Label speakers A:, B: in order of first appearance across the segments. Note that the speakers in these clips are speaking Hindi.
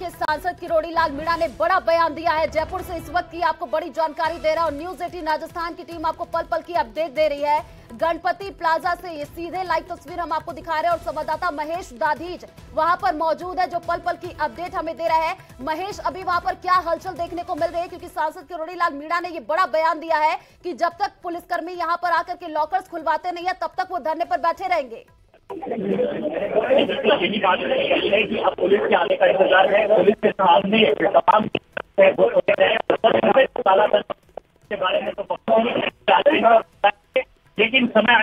A: के सांसद किरोड़ी लाल मीणा ने बड़ा बयान दिया है। जयपुर से इस वक्त की आपको बड़ी जानकारी दे रहा है और न्यूज 18 राजस्थान की टीम आपको पल पल की अपडेट दे रही है। गणपति प्लाजा से ये सीधे लाइव तस्वीर हम आपको दिखा रहे हैं और संवाददाता महेश दाधीज वहां पर मौजूद है जो पल पल की अपडेट हमें दे रहा है। महेश, अभी वहां पर क्या हलचल देखने को मिल रही है, क्योंकि सांसद किरोड़ी लाल मीणा ने ये बड़ा बयान दिया है कि जब तक पुलिसकर्मी यहां पर आकर के लॉकर्स खुलवाते नहीं है तब तक वो धरने पर बैठे रहेंगे।
B: यही बात है कि अब पुलिस के आने का इंतजार है। पुलिस के सामने तमाम के बारे में तो लेकिन समय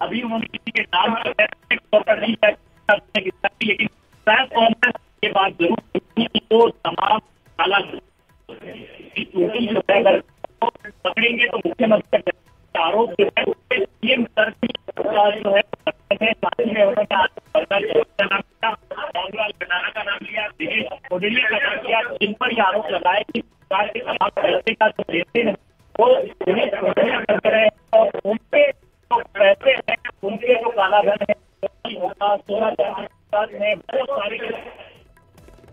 B: अभी उन्होंने किसी के नाम नहीं लेकिन के बाद जरूर तो तमाम जो है अगर पकड़ेंगे तो मुख्यमंत्री आरोप जो है उसके सीएम सर जो है का नाम लिया, दिनेश कोडिलिया का नाम लिया, जिन पर ये आरोप लगाए कि सरकार के तमाम पैसे का जो देते हैं वो दिनेश कोडिलिया करते रहे और उनके जो पैसे हैं उनके जो काला धन है सोना चांदी है बहुत सारे।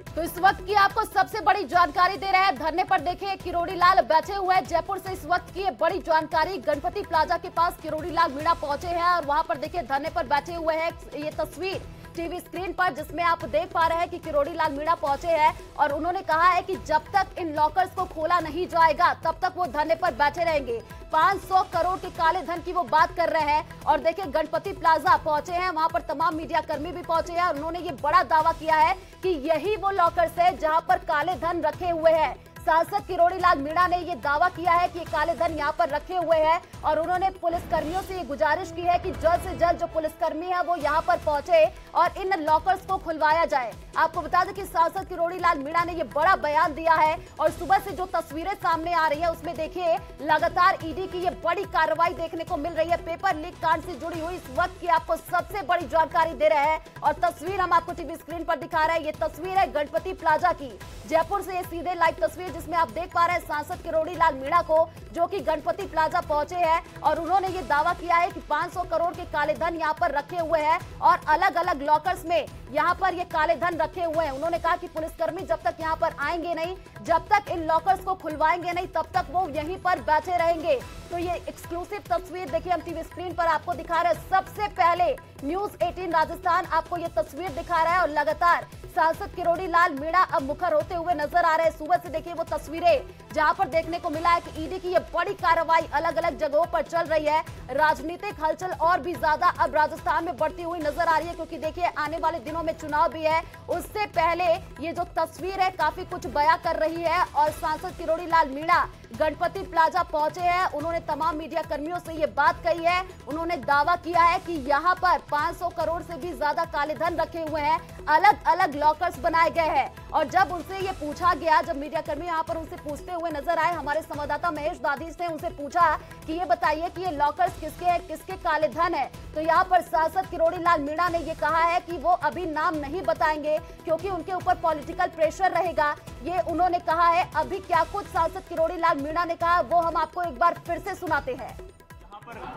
A: तो इस वक्त की आपको सबसे बड़ी जानकारी दे रहे हैं। धरने पर देखिए किरोड़ी लाल बैठे हुए हैं। जयपुर से इस वक्त की बड़ी जानकारी, गणपति प्लाजा के पास किरोड़ी लाल मीणा पहुंचे हैं और वहां पर देखिए धरने पर बैठे हुए हैं। ये तस्वीर टीवी स्क्रीन पर जिसमें आप देख पा रहे हैं कि किरोड़ी लाल मीणा पहुंचे हैं और उन्होंने कहा है कि जब तक इन लॉकर्स को खोला नहीं जाएगा तब तक वो धरने पर बैठे रहेंगे। 500 करोड़ के काले धन की वो बात कर रहे हैं और देखिए गणपति प्लाजा पहुंचे हैं, वहां पर तमाम मीडिया कर्मी भी पहुंचे हैं और उन्होंने ये बड़ा दावा किया है कि यही वो लॉकर्स है जहां पर काले धन रखे हुए हैं। सांसद किरोड़ी लाल मीणा ने ये दावा किया है कि काले धन यहाँ पर रखे हुए हैं और उन्होंने पुलिसकर्मियों से ये गुजारिश की है कि जल्द से जल्द जो पुलिसकर्मी है वो यहाँ पर पहुंचे और इन लॉकर्स को खुलवाया जाए। आपको बता दें कि सांसद किरोड़ी लाल मीणा ने ये बड़ा बयान दिया है और सुबह से जो तस्वीरें सामने आ रही है उसमें देखिए लगातार ईडी की ये बड़ी कार्रवाई देखने को मिल रही है। पेपर लीक कांड से जुड़ी हुई इस वक्त की आपको सबसे बड़ी जानकारी दे रहे हैं और तस्वीर हम आपको टीवी स्क्रीन पर दिखा रहे हैं। ये तस्वीर है गणपति प्लाजा की, जयपुर से ये सीधे लाइव तस्वीर जिसमें आप देख पा रहे हैं सांसद किरोड़ी लाल मीणा को जो कि गणपति प्लाजा पहुंचे हैं और उन्होंने ये दावा किया है कि 500 करोड़ के काले धन यहाँ पर रखे हुए हैं और अलग अलग लॉकर्स में यहाँ पर ये काले धन रखे हुए हैं। उन्होंने कहा कि पुलिसकर्मी जब तक यहाँ पर आएंगे नहीं, जब तक इन लॉकर्स को खुलवाएंगे नहीं तब तक वो यहीं पर बैठे रहेंगे। तो ये एक्सक्लूसिव तस्वीर देखिए हम टीवी स्क्रीन पर आपको दिखा रहे हैं। सबसे पहले न्यूज 18 राजस्थान आपको ये तस्वीर दिखा रहा है और लगातार सांसद किरोड़ी लाल मीणा अब मुखर होते हुए नजर आ रहे हैं। सुबह से देखिए वो तस्वीरें जहां पर देखने को मिला है कि ईडी की ये बड़ी कार्रवाई अलग अलग जगहों पर चल रही है। राजनीतिक हलचल और भी ज्यादा अब राजस्थान में बढ़ती हुई नजर आ रही है क्योंकि देखिए आने वाले दिनों में चुनाव भी है। उससे पहले ये जो तस्वीर है काफी कुछ बयां कर रही है और सांसद किरोड़ी लाल मीणा गणपति प्लाजा पहुंचे हैं। उन्होंने तमाम मीडिया कर्मियों से ये बात कही है। उन्होंने दावा किया है कि यहाँ पर 500 करोड़ से भी ज्यादा काले धन रखे हुए हैं, अलग अलग लॉकर्स बनाए गए हैं। और जब उनसे ये पूछा गया, जब मीडिया कर्मी यहाँ पर उनसे पूछते हुए नजर आए, हमारे संवाददाता महेश दाधीज ने उनसे पूछा कि ये बताइए कि ये लॉकर्स किसके हैं, किसके काले धन है, तो यहाँ पर सांसद किरोड़ी लाल मीणा ने ये कहा है कि वो अभी नाम नहीं बताएंगे क्योंकि उनके ऊपर पॉलिटिकल प्रेशर रहेगा। ये उन्होंने कहा है। अभी क्या कुछ सांसद किरोड़ी लाल मीणा ने कहा वो हम आपको एक बार फिर से सुनाते हैं।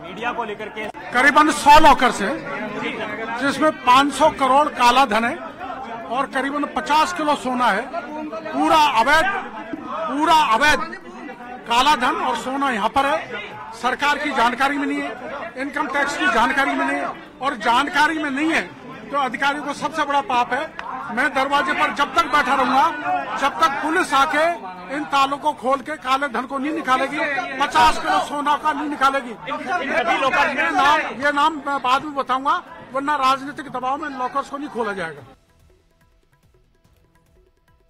B: मीडिया को लेकर के
C: करीबन 100 लॉकर्स हैं जिसमें 500 करोड़ काला धन है और करीबन 50 किलो सोना है। पूरा अवैध काला धन और सोना यहाँ पर है। सरकार की जानकारी में नहीं है, इनकम टैक्स की जानकारी में नहीं है और जानकारी में नहीं है तो अधिकारियों को सबसे बड़ा पाप है। मैं दरवाजे पर जब तक बैठा रहूंगा जब तक पुलिस आके इन तालों को खोल के काले धन को नहीं निकालेगी, 50 किलो सोना का नहीं निकालेगी। ये नाम मैं बाद में बताऊंगा, वरना राजनीतिक दबाव में लॉकर्स को नहीं खोला जाएगा।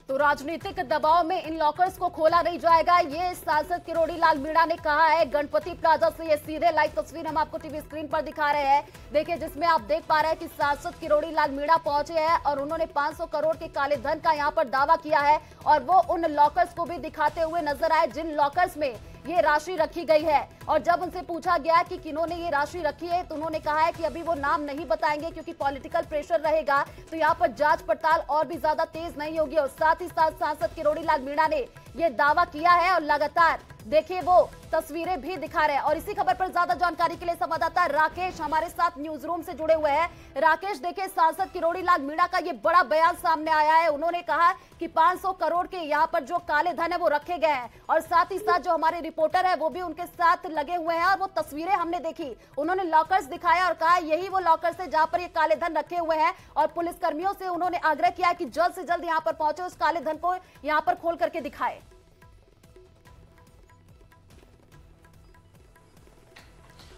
A: तो राजनीतिक दबाव में इन लॉकर्स को खोला नहीं जाएगा, ये सांसद किरोड़ी लाल मीणा ने कहा है। गणपति प्लाजा से ये सीधे लाइव तस्वीर हम आपको टीवी स्क्रीन पर दिखा रहे हैं। देखिए जिसमें आप देख पा रहे हैं कि सांसद किरोड़ी लाल मीणा पहुंचे हैं और उन्होंने 500 करोड़ के काले धन का यहाँ पर दावा किया है और वो उन लॉकर्स को भी दिखाते हुए नजर आए जिन लॉकर्स में ये राशि रखी गई है। और जब उनसे पूछा गया कि किन्होंने ये राशि रखी है तो उन्होंने कहा है कि अभी वो नाम नहीं बताएंगे क्योंकि पॉलिटिकल प्रेशर रहेगा, तो यहाँ पर जांच पड़ताल और भी ज्यादा तेज नहीं होगी। और साथ ही साथ सांसद किरोड़ी लाल मीणा ने ये दावा किया है और लगातार देखिए वो तस्वीरें भी दिखा रहे हैं। और इसी खबर पर ज्यादा जानकारी के लिए संवाददाता राकेश हमारे साथ न्यूज रूम से जुड़े हुए हैं। राकेश, देखिए सांसद किरोड़ी लाल मीणा का ये बड़ा बयान सामने आया है। उन्होंने कहा कि 500 करोड़ के यहाँ पर जो काले धन है वो रखे गए हैं, और साथ ही साथ जो हमारे रिपोर्टर है वो भी उनके साथ लगे हुए हैं। और वो तस्वीरें हमने देखी, उन्होंने लॉकर्स दिखाया और कहा यही वो लॉकर्स है जहां पर ये काले धन रखे हुए हैं। और पुलिस कर्मियों से उन्होंने आग्रह किया कि जल्द से जल्द यहाँ पर पहुंचे, उस काले धन को यहाँ पर खोल करके दिखाए।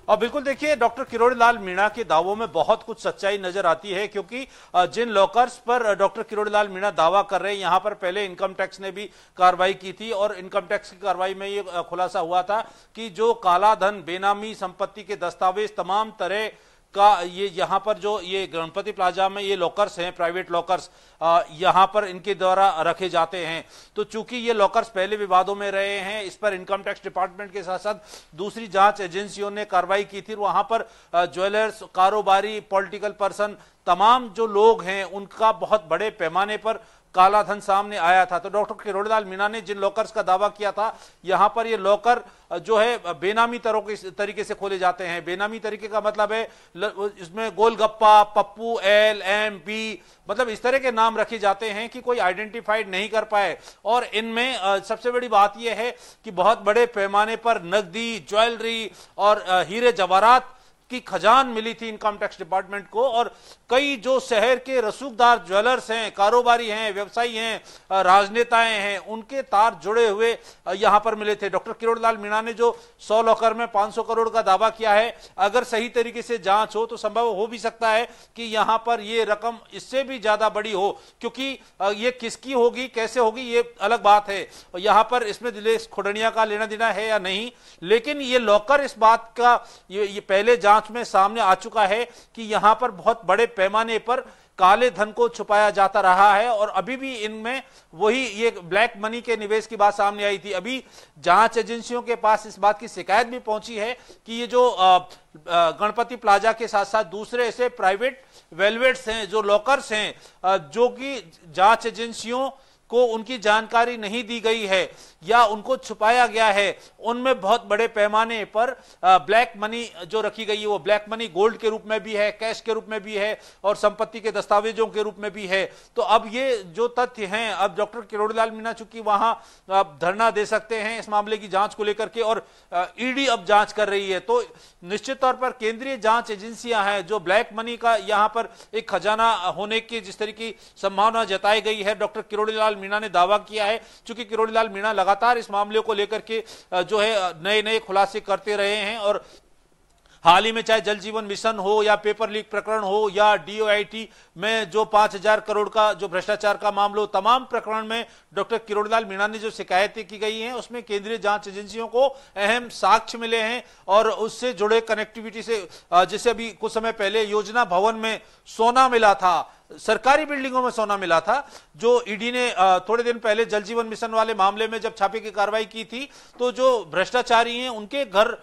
D: और बिल्कुल देखिए, डॉक्टर किरोड़ी लाल मीणा के दावों में बहुत कुछ सच्चाई नजर आती है, क्योंकि जिन लॉकर्स पर डॉक्टर किरोड़ी लाल मीणा दावा कर रहे हैं, यहां पर पहले इनकम टैक्स ने भी कार्रवाई की थी और इनकम टैक्स की कार्रवाई में ये खुलासा हुआ था कि जो काला धन, बेनामी संपत्ति के दस्तावेज, तमाम तरह का ये यहाँ पर जो ये गणपति प्लाजा में ये लॉकर्स हैं, प्राइवेट लॉकर्स, यहाँ पर इनके द्वारा रखे जाते हैं। तो चूंकि ये लॉकर्स पहले विवादों में रहे हैं, इस पर इनकम टैक्स डिपार्टमेंट के साथ साथ दूसरी जांच एजेंसियों ने कार्रवाई की थी। वहां पर ज्वेलर्स, कारोबारी, पॉलिटिकल पर्सन, तमाम जो लोग हैं उनका बहुत बड़े पैमाने पर काला धन सामने आया था। तो डॉक्टर किरोड़ी लाल मीणा ने जिन लॉकर्स का दावा किया था, यहां पर ये लॉकर जो है बेनामी तरीके से खोले जाते हैं। बेनामी तरीके का मतलब है इसमें golgappa, Pappu, L, M, B, मतलब इस तरह के नाम रखे जाते हैं कि कोई आइडेंटिफाइड नहीं कर पाए। और इनमें सबसे बड़ी बात यह है कि बहुत बड़े पैमाने पर नकदी, ज्वेलरी और हीरे जवाहरात की खजान मिली थी इनकम टैक्स डिपार्टमेंट को। और कई जो शहर के रसूखदार ज्वेलर्स हैं, कारोबारी हैं, व्यवसायी हैं, राजनेताएं हैं, उनके तार जुड़े हुए यहां पर मिले थे। डॉक्टर किरोड़ी लाल मीणा ने जो 100 लॉकर में 500 करोड़ का दावा किया है, अगर सही तरीके से जांच हो तो संभव हो भी सकता है कि यहां पर यह रकम इससे भी ज्यादा बड़ी हो, क्योंकि ये किसकी होगी, कैसे होगी, ये अलग बात है। यहां पर इसमें दिनेश खुडनिया का लेना देना है या नहीं, लेकिन ये लॉकर इस बात का ये पहले जांच में सामने आ चुका है कि यहां पर बहुत बड़े पैमाने पर काले धन को छुपाया जाता रहा है। और अभी भी इनमें वही ये ब्लैक मनी के निवेश की बात सामने आई थी। अभी जांच एजेंसियों के पास इस बात की शिकायत भी पहुंची है कि ये जो गणपति प्लाजा के साथ साथ दूसरे ऐसे प्राइवेट वेलवेट्स हैं, जो लॉकर्स हैं, जो कि जांच एजेंसियों को उनकी जानकारी नहीं दी गई है या उनको छुपाया गया है, उनमें बहुत बड़े पैमाने पर ब्लैक मनी जो रखी गई है, वो ब्लैक मनी गोल्ड के रूप में भी है, कैश के रूप में भी है और संपत्ति के दस्तावेजों के रूप में भी है। तो अब ये जो तथ्य हैं, अब डॉक्टर किरोड़ी लाल मीणा चूंकि वहां धरना दे सकते हैं इस मामले की जांच को लेकर के, और ईडी अब जांच कर रही है, तो निश्चित तौर पर केंद्रीय जांच एजेंसियां हैं जो ब्लैक मनी का यहां पर एक खजाना होने की जिस तरह की संभावना जताई गई है, डॉक्टर किरोड़ी लाल मीणा ने दावा किया है। चूंकि किरोड़ी लाल मीणा लगातार इस मामले को लेकर के जो है नए नए खुलासे करते रहे हैं, और हाल ही में चाहे जल जीवन मिशन हो या पेपर लीक प्रकरण हो या डीओआईटी में जो 5000 करोड़ का जो भ्रष्टाचार का मामला हो, तमाम प्रकरण में डॉक्टर किरोड़ी लाल मीणा ने जो शिकायतें की गई हैं उसमें केंद्रीय जांच एजेंसियों को अहम साक्ष्य मिले हैं। और उससे जुड़े कनेक्टिविटी से, जैसे अभी कुछ समय पहले योजना भवन में सोना मिला था, सरकारी बिल्डिंगों में सोना मिला था, जो ईडी ने थोड़े दिन पहले जल जीवन मिशन वाले मामले में जब छापे की कार्रवाई की थी, तो जो भ्रष्टाचारी हैं उनके घर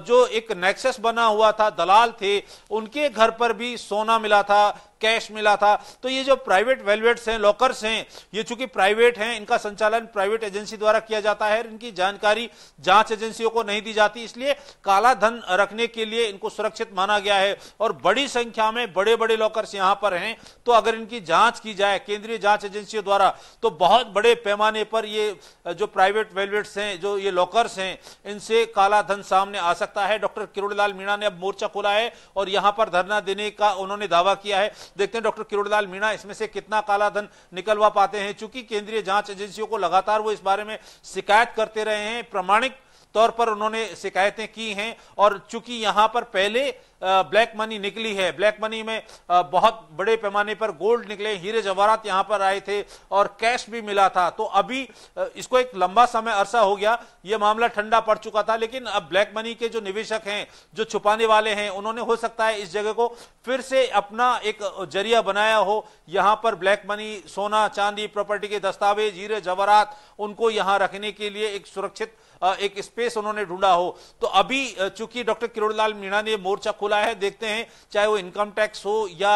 D: जो एक नेक्सस बना हुआ था, दलाल थे, उनके घर पर भी सोना मिला था, कैश मिला था। तो ये जो प्राइवेट वेलवेट्स हैं, लॉकर्स हैं, ये चूंकि प्राइवेट हैं, इनका संचालन प्राइवेट एजेंसी द्वारा किया जाता है, इनकी जानकारी जांच एजेंसियों को नहीं दी जाती, इसलिए काला धन रखने के लिए इनको सुरक्षित माना गया है। और बड़ी संख्या में बड़े बड़े लॉकर्स यहां पर हैं, तो अगर इनकी जांच की जाए केंद्रीय जांच एजेंसियों द्वारा, तो बहुत बड़े पैमाने पर ये जो प्राइवेट वेलवेट्स हैं, जो ये लॉकर्स हैं, इनसे काला धन सामने आ सकता है। डॉक्टर किरोड़ी लाल मीणा ने अब मोर्चा खोला है और यहां पर धरना देने का उन्होंने दावा किया है। देखते हैं डॉक्टर किरोड़ी लाल मीणा इसमें से कितना काला धन निकलवा पाते हैं। चूंकि केंद्रीय जांच एजेंसियों को लगातार वो इस बारे में शिकायत करते रहे हैं, प्रामाणिक तौर पर उन्होंने शिकायतें की हैं, और चूंकि यहां पर पहले ब्लैक मनी निकली है, ब्लैक मनी में बहुत बड़े पैमाने पर गोल्ड निकले, हीरे जवाहरात यहां पर आए थे और कैश भी मिला था। तो अभी इसको एक लंबा समय अरसा हो गया, यह मामला ठंडा पड़ चुका था, लेकिन अब ब्लैक मनी के जो निवेशक हैं, जो छुपाने वाले हैं, उन्होंने हो सकता है इस जगह को फिर से अपना एक जरिया बनाया हो, यहां पर ब्लैक मनी, सोना चांदी, प्रॉपर्टी के दस्तावेज, हीरे जवाहरात, उनको यहां रखने के लिए एक सुरक्षित एक स्पेस उन्होंने ढूंढा हो। तो अभी चूंकि डॉक्टर किरोड़ी लाल मीणा ने मोर्चा खोला खोला है। देखते हैं चाहे वो इनकम टैक्स हो या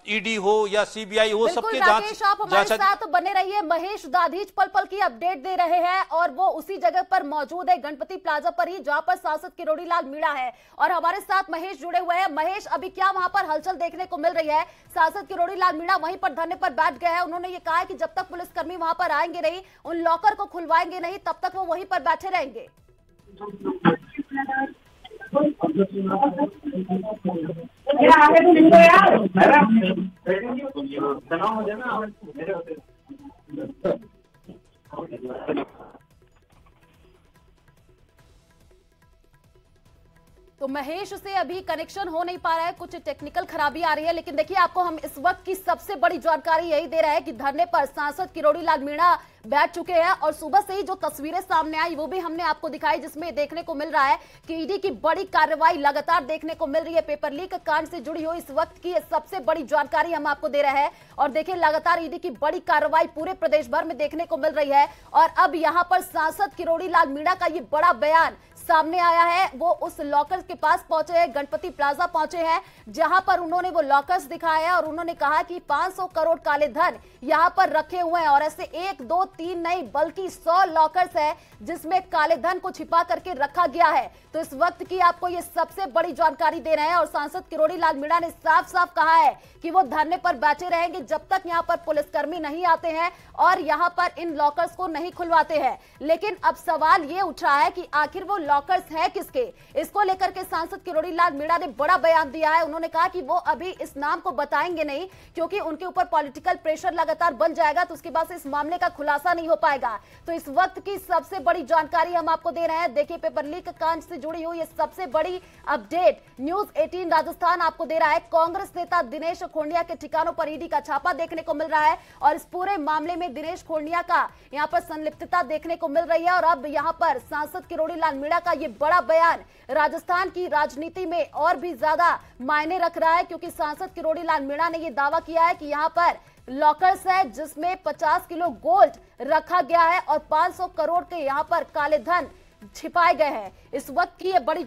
D: ईडी हो या सीबीआई हो, सबके
A: राकेश, आप हमारे साथ बने रहिए। महेश दाधीच पल पल की अपडेट दे रहे हैं और वो उसी जगह पर मौजूद है, गणपति प्लाजा पर ही, जहां पर सांसद किरोड़ी लाल मीणा है और हमारे साथ महेश जुड़े हुए हैं। महेश, अभी क्या वहां पर हलचल देखने को मिल रही है? सांसद किरोड़ी लाल मीणा वहीं पर धरने पर बैठ गए हैं। उन्होंने ये कहा है कि जब तक पुलिसकर्मी वहां पर आएंगे नहीं, उन लॉकर को खुलवाएंगे नहीं, तब तक वो वहीं पर बैठे रहेंगे। तो महेश से अभी कनेक्शन हो नहीं पा रहा है, कुछ टेक्निकल खराबी आ रही है। लेकिन देखिए, आपको हम इस वक्त की सबसे बड़ी जानकारी यही दे रहे हैं कि धरने पर सांसद किरोड़ी लाल मीणा बैठ चुके हैं और सुबह से ही जो तस्वीरें सामने आई वो भी हमने आपको दिखाई, जिसमें देखने को मिल रहा है कि ईडी की बड़ी कार्रवाई लगातार देखने को मिल रही है। पेपर लीक कांड से जुड़ी हुई इस वक्त की सबसे बड़ी जानकारी हम आपको दे रहे हैं और देखिए, लगातार ईडी की बड़ी कार्रवाई पूरे प्रदेश भर में देखने को मिल रही है। और अब यहां पर सांसद किरोड़ी लाल मीणा का ये बड़ा बयान सामने आया है। वो उस लॉकर के पास पहुंचे हैं, गणपति प्लाजा पहुंचे हैं, जहां पर उन्होंने वो लॉकर्स दिखाए हैं और उन्होंने कहा कि 500 करोड़ काले धन यहां पर रखे हुए हैं और ऐसे 1, 2, 3 नहीं बल्कि 100 लॉकर्स है जिसमें काले धन को छिपा करके रखा गया है। तो इस वक्त की आपको ये सबसे बड़ी जानकारी दे रहे हैं और सांसद किरोड़ी लाल मीणा ने साफ साफ कहा है कि वो धरने पर बैठे रहेंगे जब तक यहां पर पुलिसकर्मी नहीं आते हैं और यहां पर इन लॉकर्स को नहीं खुलवाते हैं। लेकिन अब सवाल ये उठ रहा है कि आखिर वो लॉकर्स है किसके? इसको लेकर के सांसद किरोड़ी लाल मीणा ने बड़ा बयान दिया है। उन्होंने कहा कि वो अभी इस नाम को बताएंगे नहीं क्योंकि उनके ऊपर पॉलिटिकल प्रेशर लगातार बन जाएगा, तो उसके बाद से इस मामले का खुलासा नहीं हो पाएगा। तो इस वक्त की सबसे बड़ी जानकारी हम आपको दे रहे हैं। देखिए, पेपर लीक कांड से जुड़ी हुई ये सबसे बड़ी अपडेट न्यूज 18 राजस्थान आपको दे रहा है। कांग्रेस नेता दिनेश खोंडिया के ठिकानों पर ईडी का छापा देखने को मिल रहा है और इस पूरे मामले में दिनेश खोंडिया का यहां पर संलिप्तता देखने को मिल रही है। और अब यहां पर सांसद किरोड़ी लाल मीणा का ये बड़ा बयान राजस्थान की राजनीति में और भी ज्यादा मायने रख रहा है क्योंकि सांसद किरोड़ी लाल मीणा ने यह दावा किया है कि यहां पर लॉकर्स है जिसमें 50 किलो गोल्ड रखा गया है और 500 करोड़ के यहां पर काले धन छिपाए गए हैं। इस वक्त की ये बड़ी